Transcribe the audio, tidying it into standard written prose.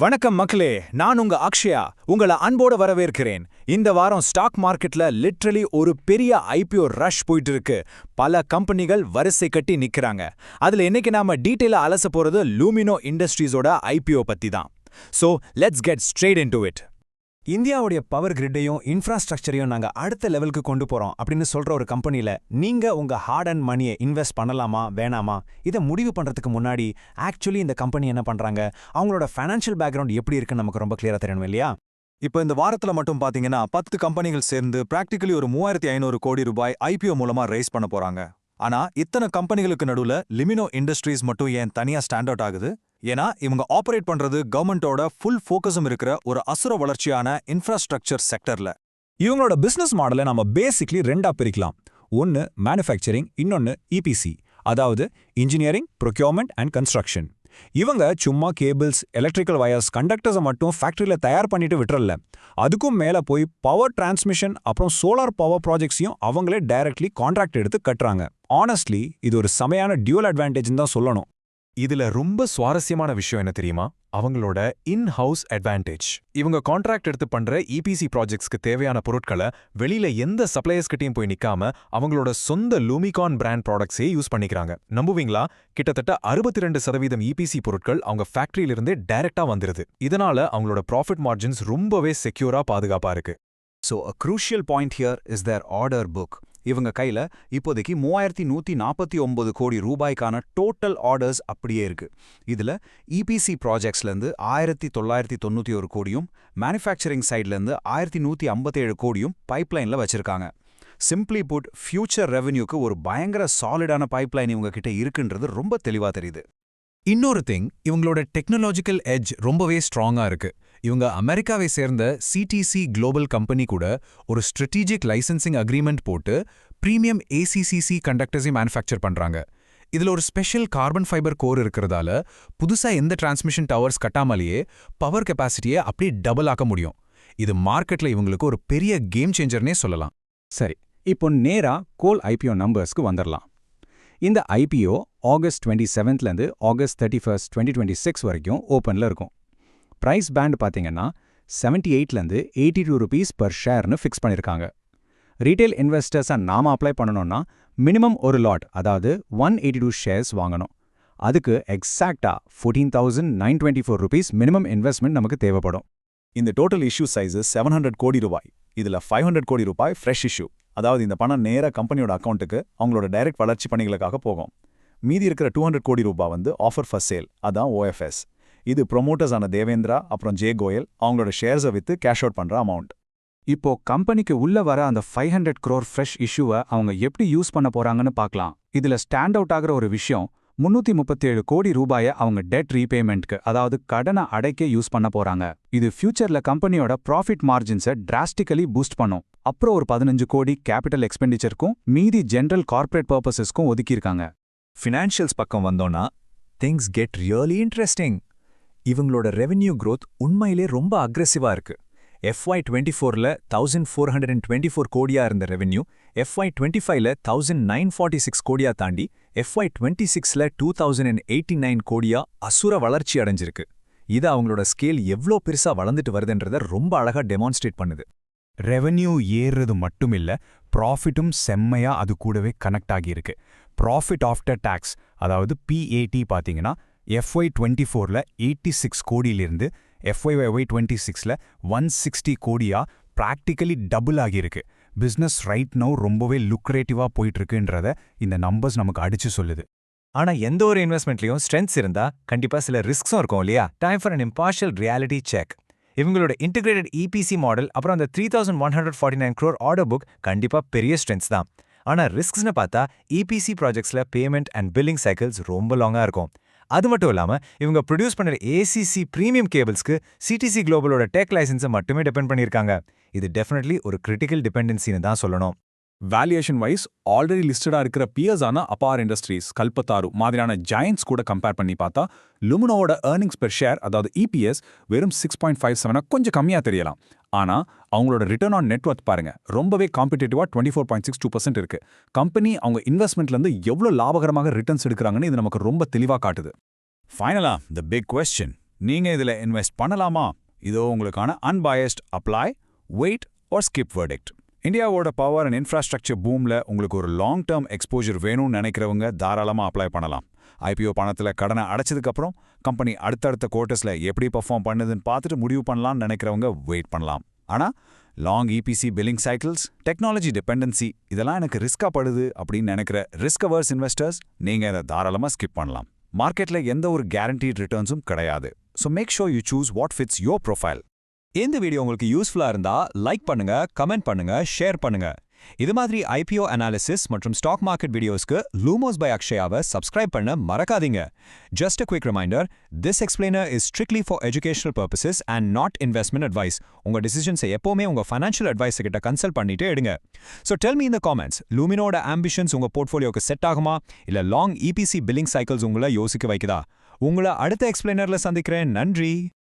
வணக்கம் மக்களே, நான் உங்க அக்ஷயா உங்களை அன்போடு வரவேற்கிறேன். இந்த வாரம் ஸ்டாக் மார்க்கெட்ல லிட்ரலி ஒரு பெரிய ஐபிஓ ரஷ் போயிட்டு இருக்கு. பல கம்பெனிகள் வரிசை கட்டி நிக்கிறாங்க. அதுல இன்னைக்கு நாம டீடைலா அலச போறது லூமினோ இண்டஸ்ட்ரீஸோட ஐபிஓ பத்தி தான். So let's get straight into it. இந்தியாவுடைய பவர் கிரிட்டையும் இன்ஃப்ராஸ்ட்ரக்சரையும் நாங்கள் அடுத்த லெவலுக்கு கொண்டு போகிறோம் அப்படின்னு சொல்கிற ஒரு கம்பெனியில் நீங்கள் உங்கள் ஹார்ட் அண்ட் மணியை இன்வெஸ்ட் பண்ணலாமா வேணாமா இதை முடிவு பண்ணுறதுக்கு முன்னாடி ஆக்சுவலி இந்த கம்பெனி என்ன பண்ணுறாங்க, அவங்களோட ஃபைனான்ஷியல் பேக்ரவுண்ட் எப்படி இருக்குன்னு நமக்கு ரொம்ப கிளியராக தெரியணும் இல்லையா? இப்போ இந்த வாரத்தில் மட்டும் பார்த்தீங்கன்னா 10 கம்பெனிகள் சேர்ந்து பிராக்டிகலி ஒரு 3500 கோடி ரூபாய் ஐபிஓ மூலமாக ரைஸ் பண்ண போகிறாங்க. ஆனா இத்தனை கம்பெனிகளுக்கு நடுவுல லிமினோ இண்டஸ்ட்ரீஸ் மட்டும் ஏன் தனியா ஸ்டாண்ட் அவுட் ஆகுது? ஏன்னா இவங்க ஆபரேட் பண்றது கவர்மெண்டோட ஃபுல் ஃபோக்கஸும் இருக்கிற ஒரு அசுர வளர்ச்சியான இன்ஃப்ராஸ்ட்ரக்சர் செக்டர்ல. இவங்களோட பிசினஸ் மாடலை நம்ம பேசிக்லி ரெண்டா பிரிக்கலாம். ஒன்னு மேனுஃபேக்சரிங், இன்னொன்னு இபிசி, அதாவது இன்ஜினியரிங், ப்ரொக்யூர்மெண்ட் அண்ட் கன்ஸ்ட்ரக்ஷன். இவங்க சும்மா கேபிள்ஸ், எலக்ட்ரிக்கல் வயர்ஸ், கண்டக்டர்ஸை மட்டும் ஃபேக்டரியில தயார் பண்ணிட்டு விட்டுறல, அதுக்கும் மேல போய் பவர் டிரான்ஸ்மிஷன் அப்புறம் சோலார் பவர் ப்ராஜெக்ட்ஸையும் அவங்களே டைரக்ட்லி கான்ட்ராக்ட் எடுத்து கட்டுறாங்க. ஆனஸ்ட்லி இது ஒரு செமையான டியூல் அட்வான்டேஜ் தான் சொல்லணும். இதுல ரொம்ப சுவாரஸ்யமான விஷயம் என்ன தெரியுமா? அவங்களோட இன்-ஹவுஸ் அட்வான்டேஜ். இவங்க கான்ட்ராக்ட் எடுத்து பண்ற இபிசி ப்ராஜெக்ட்ஸ்க்கு தேவையான பொருட்களை வெளியில எந்த சப்ளையர்ஸ் கிட்டையும் போய் நிக்காம அவங்களோட சொந்த லூமிகான் பிராண்ட் ப்ராடக்ட்ஸே யூஸ் பண்ணிக்கிறாங்க. நம்புவீங்களா? கிட்டத்தட்ட 62% இபிசி பொருட்கள் அவங்க ஃபேக்டரியிலிருந்தே டைரக்டா வந்துருது. இதனால அவங்களோட ப்ராஃபிட் மார்ஜின்ஸ் ரொம்பவே செக்யூரா பாதுகாப்பா இருக்கு. So a crucial point here is their order book. இவங்க கையில இப்போதைக்கு 3149 கோடி ரூபாய்க்கான டோட்டல் ஆர்டர்ஸ் அப்படியே இருக்கு. இதுல இபிசி ப்ராஜெக்ட்ஸ்லேருந்து 1991 கோடியும், மேனுஃபேக்சரிங் சைட்லேருந்து 1157 கோடியும் பைப்லைன்ல வச்சிருக்காங்க. சிம்பிளி புட், ஃபியூச்சர் ரெவென்யூக்கு ஒரு பயங்கர சாலிடான பைப்லைன் இவங்க கிட்ட இருக்குன்றது ரொம்ப தெளிவா தெரியுது. இன்னொரு திங், இவங்களோட டெக்னாலஜிக்கல் எட்ஜ் ரொம்பவே ஸ்ட்ராங்கா இருக்கு. இவங்க அமெரிக்காவை சேர்ந்த சிடிசி குளோபல் கம்பெனி கூட ஒரு ஸ்ட்ராட்டஜிக் லைசன்சிங் அக்ரிமெண்ட் போட்டு பிரீமியம் ஏசிசிசி கண்டக்டர்ஸை மேனுஃபேக்சர் பண்றாங்க. இதுல ஒரு ஸ்பெஷல் கார்பன் ஃபைபர் கோர் இருக்கிறதால புதுசா எந்த டிரான்ஸ்மிஷன் டவர்ஸ் கட்டாமலேயே பவர் கெப்பாசிட்டியை அப்படியே டபுள் ஆக்க முடியும். இது மார்க்கெட்ல இவங்களுக்கு ஒரு பெரிய கேம் சேஞ்சர்னே சொல்லலாம். சரி, இப்போ நேரா கோல் ஐபிஓ நம்பர்ஸ்க்கு வந்துடலாம். இந்த ஐபிஓ ஆகஸ்ட் 27லேருந்து ஆகஸ்ட் 31, 2026 வரைக்கும் ஓப்பனில் இருக்கும். ப்ரைஸ் பேண்ட் பார்த்தீங்கன்னா 78லேருந்து 82 rupees per ஷேர்னு ஃபிக்ஸ் பண்ணியிருக்காங்க. ரீட்டைல் இன்வெஸ்டர்ஸை நாம அப்ளை பண்ணணும்னா மினிமம் ஒரு லாட், அதாவது 182 ஷேர்ஸ் வாங்கணும். அதுக்கு எக்ஸாக்டா 14,924 rupees மினிமம் இன்வெஸ்ட்மெண்ட் நமக்கு தேவைப்படும். இந்த டோட்டல் இஷ்யூ சைஸ் 700 கோடி ரூபாய். இதுல 500 கோடி ரூபாய் ஃப்ரெஷ் இஷ்யூ, அதாவது இந்த பணம் நேரா கம்பெனியோட அக்கௌண்ட்டுக்கு அவங்களோட டைரக்ட் வளர்ச்சி பணிகளுக்காக போகும். மீதி இருக்கிற 200 கோடி ரூபாய் வந்து ஆஃபர் ஃபார் சேல், அதான் ஓஎஃப்எஸ். இது ப்ரொமோட்டர்ஸ் ஆன தேவேந்திரா அப்புறம் ஜே கோயல் அவங்களோட ஷேர்ஸை வித்து கேஷ் அவுட் பண்ற அமௌண்ட். இப்போ கம்பெனிக்கு உள்ள வர அந்த 500 crore ஃப்ரெஷ் இஷ்யூவை அவங்க எப்படி யூஸ் பண்ண போறாங்கன்னு பார்க்கலாம். இதுல ஸ்டாண்ட் அவுட் ஆகிற ஒரு விஷயம், 337 கோடி ரூபாயை அவங்க டெட் ரீபேமெண்ட்க்கு, அதாவது கடனை அடைக்க யூஸ் பண்ண போறாங்க. இது ஃபியூச்சர்ல கம்பெனியோட ப்ராஃபிட் மார்ஜின்ஸை டிராஸ்டிக்கலி பூஸ்ட் பண்ணும். அப்புறம் ஒரு 15 கோடி கேபிட்டல் எக்ஸ்பெண்டிச்சருக்கும் மீதி ஜென்ரல் கார்ப்பரேட் பர்பஸஸ்க்கும் ஒதுக்கியிருக்காங்க. ஃபினான்ஷியல்ஸ் பக்கம் வந்தோன்னா திங்ஸ் கெட் ரியலி இன்ட்ரெஸ்டிங். இவங்களோட ரெவென்யூ growth உண்மையிலே ரொம்ப அக்ரெசிவா இருக்கு. FY24ல 1424 கோடியா இருந்த ரெவென்யூ FY25ல 1946 கோடியா தாண்டி FY26ல 2089 கோடியா அசுர வளர்ச்சி அடைஞ்சிருக்கு. இது அவங்களோட ஸ்கேல் எவ்ளோ பெருசா வளர்ந்துட்டு வருதுன்றத ரொம்ப அழகா டெமான்ஸ்ட்ரேட் பண்ணுது. ரெவென்யூ ஏறுறது மட்டுமில்ல, ப்ராஃபிட்டும் செம்மையா அது கூடவே கனெக்ட் ஆகியிருக்கு. ப்ராஃபிட் ஆஃப்டர் டாக்ஸ், அதாவது PAT பார்த்தீங்கன்னா FY24ல 86 கோடியிலிருந்து FY26ல 160 கோடியா பிராக்டிக்கலி டபுள் ஆகியிருக்கு. பிஸ்னஸ் ரைட் நவ் ரொம்பவே லுக்ரேட்டிவா போயிட்டு இருக்குன்றத இந்த நம்பர்ஸ் நமக்கு அடிச்சு சொல்லுது. ஆனா எந்த ஒரு இன்வெஸ்ட்மெண்ட்லயும் ஸ்ட்ரென்த்ஸ் இருந்தா கண்டிப்பா சில ரிஸ்க்ஸும் இருக்கும் இல்லையா? Time for an impartial reality check. இவங்களோட இன்டிகிரேட்டட் இபிசி மாடல் அப்புறம் அந்த 3149 crore ஆர்டர் புக் கண்டிப்பா பெரிய ஸ்ட்ரென்த்ஸ் தான். ஆனா ரிஸ்க்ஸ்னு பார்த்தா இபிசி ப்ராஜெக்ட்ஸ்ல பேமெண்ட் அண்ட் பில்லிங் சைக்கிள்ஸ் ரொம்ப லாங்கா இருக்கும். அது மட்டும் இல்லாம இவங்க ப்ரொடியூஸ் பண்ணுற ஏசிசி பிரீமியம் கேபிள்ஸ்க்கு சிடிசி குளோபலோட டெக் லைசன்ஸை மட்டுமே டிபெண்ட் பண்ணியிருக்காங்க. இது டெஃபினெட்லி ஒரு கிரிட்டிக்கல் டிபெண்டன்சின்னு தான் சொல்லணும். வேல்யூஷன் வைஸ் ஆல்ரெடி லிஸ்டடா இருக்கிற பியர்ஸான அபார் இண்டஸ்ட்ரீஸ், கல்பத்தாரு மாதிரியான ஜாயன்ட்ஸ் கூட கம்பேர் பண்ணி பார்த்தா லுமினோவோட ஏர்னிங்ஸ் பெர் ஷேர், அதாவது இபிஎஸ் வெறும் 6.57 கொஞ்சம் கம்மியா தெரியலாம். ஆனா அவங்களோட ரிட்டர்ன் ஆன் நெட்வொர்த் பாருங்க, ரொம்பவே காம்படிட்டிவா 24.62% இருக்கு. கம்பெனி அவங்க இன்வெஸ்ட்மெண்ட்ல இருந்து எவ்வளவு லாபகரமாக ரிட்டர்ன்ஸ் எடுக்கிறாங்கன்னு இது நமக்கு ரொம்ப தெளிவா காட்டுது. ஃபைனலா தி பிக் क्वेश्चन, நீங்க இதுல இன்வெஸ்ட் பண்ணலாமா? இதோ உங்களுக்கான unbiased apply, wait or skip verdict. இந்தியாவோட பவர் அண்ட் இன்ஃப்ராஸ்ட்ரக்சர் பூம்ல உங்களுக்கு ஒரு லாங் டேர்ம் எக்ஸ்போஜர் வேணும்னு நினைக்கிறவங்க தாராளமா அப்ளை பண்ணலாம். ஐபிஓ பணத்துல கடனை அடைச்சதுக்கப்புறம் கம்பெனி அடுத்தடுத்த குவார்ட்டர்ஸ்ல எப்படி பெர்ஃபார்ம் பண்ணுதுன்னு பார்த்துட்டு முடிவு பண்ணலாம்னு நினைக்கிறவங்க வெயிட் பண்ணலாம். ஆனா long EPC billing cycles, technology dependency இதெல்லாம் எனக்கு ரிஸ்கா படுது அப்படின்னு நினைக்கிற ரிஸ்க் அவர்ஸ் இன்வெஸ்டர்ஸ் நீங்க இதை தாராளமா ஸ்கிப் பண்ணலாம். மார்க்கெட்ல எந்த ஒரு கேரண்டீட் ரிட்டர்ன்ஸும் கிடையாது. So make sure you choose what fits your profile. இந்த வீடியோ உங்களுக்கு யூஸ்ஃபுல்லா இருந்தா லைக் பண்ணுங்க, கமெண்ட் பண்ணுங்க, ஷேர் பண்ணுங்க. இது மாதிரி ஐபிஓ அனாலிசிஸ் மற்றும் ஸ்டாக் மார்க்கெட் வீடியோஸ்க்கு Lumos by அக்ஷயாவை சப்ஸ்கிரைப் பண்ண மறக்காதீங்க. Just a quick reminder, this explainer is strictly for educational purposes and not investment advice. உங்க டிசிஷன்ஸை எப்பவுமே உங்க ஃபைனான்ஷியல் அட்வைஸ் கிட்ட கன்சல்ட் பண்ணிட்டு எடுங்க. So tell me in the comments, Luminoட ambitions உங்க போர்ட்ஃபோலியோக்கு செட் ஆகுமா இல்ல லாங் இபிசி பில்லிங் சைக்கிள்ஸ் உங்களை யோசிக்க வைக்குதா? உங்களை அடுத்த எக்ஸ்பிளைனர்ல சந்திக்கிறேன். நன்றி.